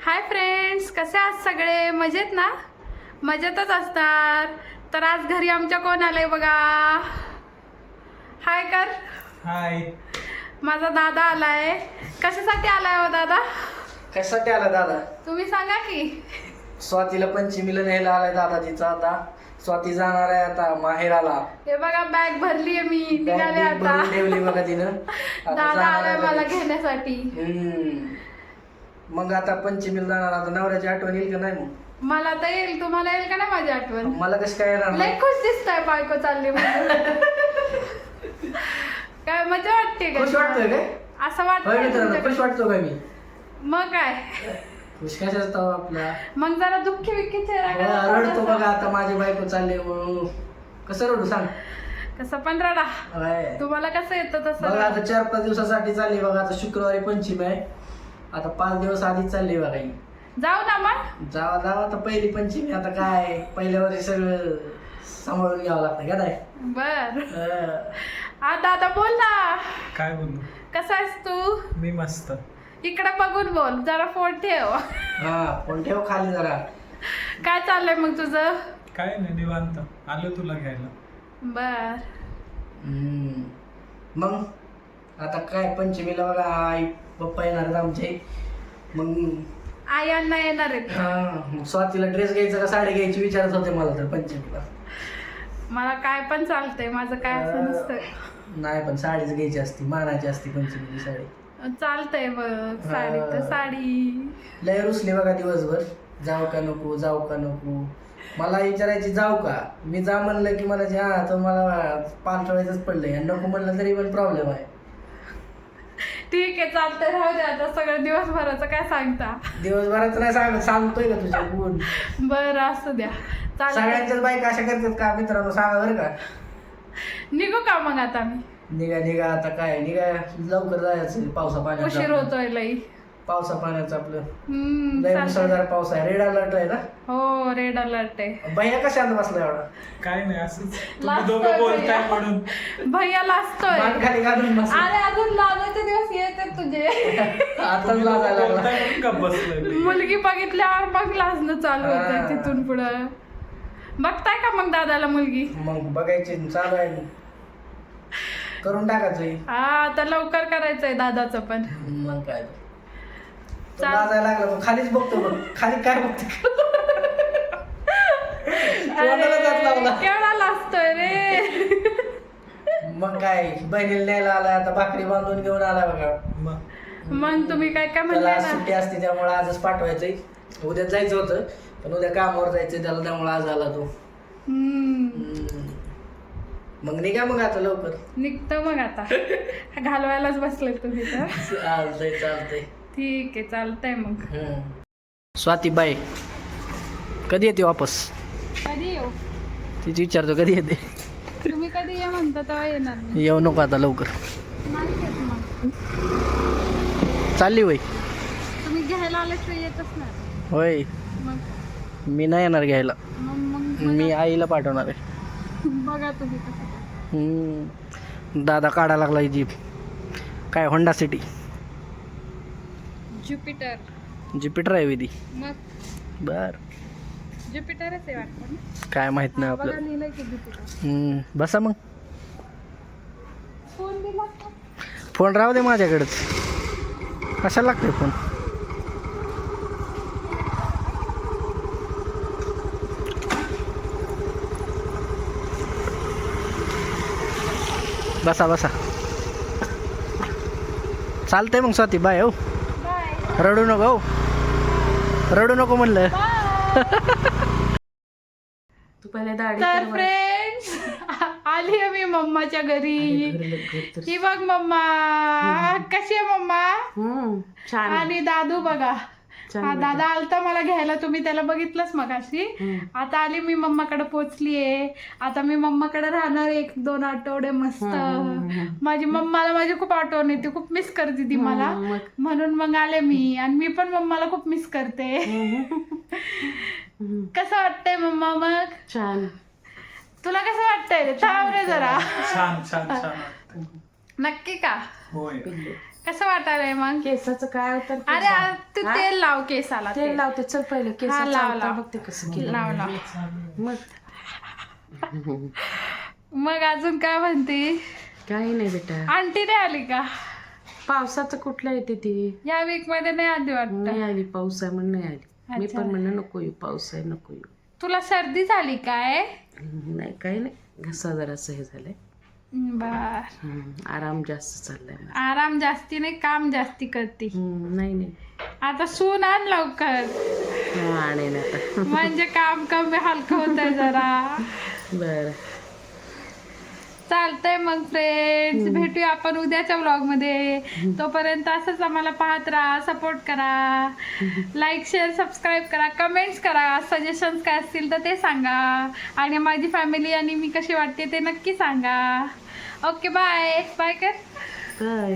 Hi friends, कसे आहात सगळे? मजेत ना? मजेतच असणार. तर आज घरी आमच्या कोण आलंय बघा. हाय कर. हाय. माझा दादा आलाय. कशासाठी आलाय हो दादा? कशासाठी आला दादा? तुम्ही सांगा की. स्वातीला पंचमीला न्यायला आलाय दादा तिचा. आता स्वाती जाणार आहे आता माहेराला. हे बघा बॅग भरली आहे मी, निघाले बॅग आता. भरून ठेवली बघा तिनं. आता दादा जाणार आलाय आहे मला लगेच. घेण्यासाठी. मग आता पंचमीला जाणार. आता नवऱ्याची आठवण येईल का नाही? मग मला तर येईल, तुम्हाला येईल का नाही माझी आठवण? मला कसं काय येणार लय नाही? खुश दिसताय बायको चालली म्हणून. काय मजा वाटते का? खुश वाटतोय काय? असं होय मित्रांनो, वाटतं. खुश वाटतो का मी? मग काय, खुश कशा असतो आपला? मग जरा दुःखी विक्की चेहरा हो, करा रडतो थोडासा. बघा आता माझी बायको चालली म्हणून. कसं रडू सांग? कसं पण रडा. होय. तुम्हाला कसं येतं तसं बघा रडा. आता 4-5 दिवसासाठी चालली बघा. आता शुक्रवारी पंचमी आहे. आता 5 दिवस आधीच चालली बघा ही. जाऊ ना मग. जावा जावा आता पहिली पंचमी. आता काय पहिल्या वर्षी सगळं सांभाळून घ्यावं लागतं का नाही? बर. आता आता बोल ना. काय बोलू? कसा आहेस तू? मी मस्त. इकडे बघून बोल, जरा फोन ठेव. हा पण ठेव खाली जरा. काय चाललंय मग तुझं? काय नाही, निवांत आलो तुला घ्यायला. बर. मग आता काय पंचमीला बघा आई पप्पा येणार आहेत आमचे. मग आई अण्णा येणार आहेत. मग स्वातीला ड्रेस घ्यायचा का साडी घ्यायची विचारत होते मला तर पंचमीला. मला काय पण चालतंय, माझं काय असं नसतं. नाही पण साडीच घ्यायची असती, मानाची असती पंचमीची साडी. चालतंय बघ, साडी तर साडी. लय रुसली बघा दिवसभर. जाऊ का नको, जाऊ का नको. मला विचारायची जाऊ का. मी जा म्हणलं की मला हा तर मला पालटवायचंच पडलंय. आणि नको म्हणलं तरी पण प्रॉब्लेम आहे. ठीक आहे, चालतंय, राहू दे आता. सगळं दिवसभराचं काय सांगता? दिवसभराचं नाही सांगतोय का तुझ्या गुण. बरं असू द्या. चालतंय. सगळ्यांच्याच बायका अशा करतात का मित्रांनो? सांगा बरं का. निघू का मग आता मी? निघा निघा आता काय निघा. लवकर जायचं. पावसा उशीर पाण्याचं होतोय लई. पावसा पाण्याचं आपलं लय चालतंय. मुसळधार पाऊस आहे. रेड अलर्ट आहे ना? हो, रेड अलर्ट आहे. भैया कशात बसला एवढा? काय नाही, असंच तुम्ही लाजतोय दोघं बोलताय भैया. म्हणून. भैया लाजतोय. मान खाली घालून बसला. अरे अजून लाजायचे दिवस येते तुझे. आताच तुम्ही दोघं लाजायला लागला. बोलताय म्हणून गप्प बसलोय मी. मुलगी बघितल्यावर मग लाजणं चालू होतंय हा. तिथून पुढं. बघताय का मग दादाला मुलगी? मग बघायची चालू आहे. करून टाकायचं. हा, आता लवकर करायचंय दादाचं पण. मग काय तो चाल. लाजायला लागला. तो खालीच बघतो बघ. खाली काय बघतो. तोंडाला जात लावला. केवढा लाजतोय रे. मग काय बहिणीला न्यायला आलाय. आता भाकरी बांधून घेऊन आलाय बघा. मग मग तुम्ही काय काय त्याला म्हणले आज ना? सुट्टी असते त्यामुळे आजच पाठवायचंय. उद्या जायचं होतं पण उद्या कामावर जायचं त्याला, त्यामुळे आज आला तो. मग निघा मग आता लवकर. निघतो मग आता. घालवायलाच बसले तुम्ही तर. चालतंय चालतंय. ठीक आहे, चालतंय मग. स्वाती बाय कधी येते वापस? कधी येऊ? तिची विचारतो कधी येते. तुम्ही कधी ये म्हणता तेव्हा येणार मी. येऊ नको आता लवकर. नाही येत मग. चालली वय. तुम्ही घ्यायला आले तर येतच नाही. होय मग मी नाही येणार घ्यायला. मग मी आईला पाठवणार आहे. बघा तुम्ही कसं काय. दादा काढा लागला ही जीप. काय होंडा सिटी ज्युपिटर. ज्युपिटर आहे विधी. मग बर ज्युपिटरच आहे वाटतं ना? काय माहित नाही हा, बघा आपलं. लिहिलंय की ज्युपिटर. बसा मग. फोन दिला का? फोन राहू दे माझ्याकडेच. कशाला लागतोय फोन? बसा बसा. चालतंय मग स्वाती बाय. हो बाय. रडू नको. हो रडू नको म्हणलं. तू पहिले दाढी तर कर बरं. फ्रेंड्स, आली आहे मी मम्माच्या घरी. ही बघ मम्मा, कशी आहे मम्मा? छान आणि दादू बघा. छान हा, बेटा. दादा आलता मला घ्यायला. तुम्ही त्याला बघितलंच मगाशी. आता आली मी मम्माकडे पोचलीये. आता मी मम्माकडे राहणार 1-2 आठवडे मस्त. माझी मम्माला माझी खूप आठवण येते, खूप मिस करते ती मला. म्हणून मग आले मी. आणि मी पण मम्माला खूप मिस करते. कसं वाटतंय मम्मा मग? छान. तुला कसं वाटतंय? थांब रे जरा. छान छान छान वाटतंय. नक्की का? होय. कसं वाटायलंय मग? केसाचं काय होतं अरे तू तेल लाव केसाला तेल लावते चल पहिले हा, केसाचं लाव, अवतार लाव. बघते कसं केलं लाव लाव मग मग अजून काय म्हणते? काही नाही बेटा आंटी नाही आली का? पावसाचं कुठलं येते ती या वीक मध्ये नाही आली वाटतं. नाही आली पाऊस आहे म्हणून नाही आली मी अच्छा. पण म्हणलं नको येऊ पाऊस आहे नको येऊ तुला सर्दी झाली काय? नाही काही नाही घसा जरासं हे झालंय बर. आराम जास्त चाललाय माझा. आराम जास्ती नाही, काम जास्ती करते. नाही नाही आता सून आण लवकर, हा आणेन आता म्हणजे काम कमी हलकं होतंय जरा. बरं चालतंय मग फ्रेंड्स, भेटूया आपण उद्याच्या व्लॉग मध्ये. तोपर्यंत असंच आम्हाला पाहत राहा, सपोर्ट करा, लाईक शेअर सबस्क्राईब करा, कमेंट्स करा, सजेशन्स काय असतील तर ते सांगा, आणि माझी फॅमिली आणि मी कशी वाटते ते नक्की सांगा. ओके बाय बाय कर. काय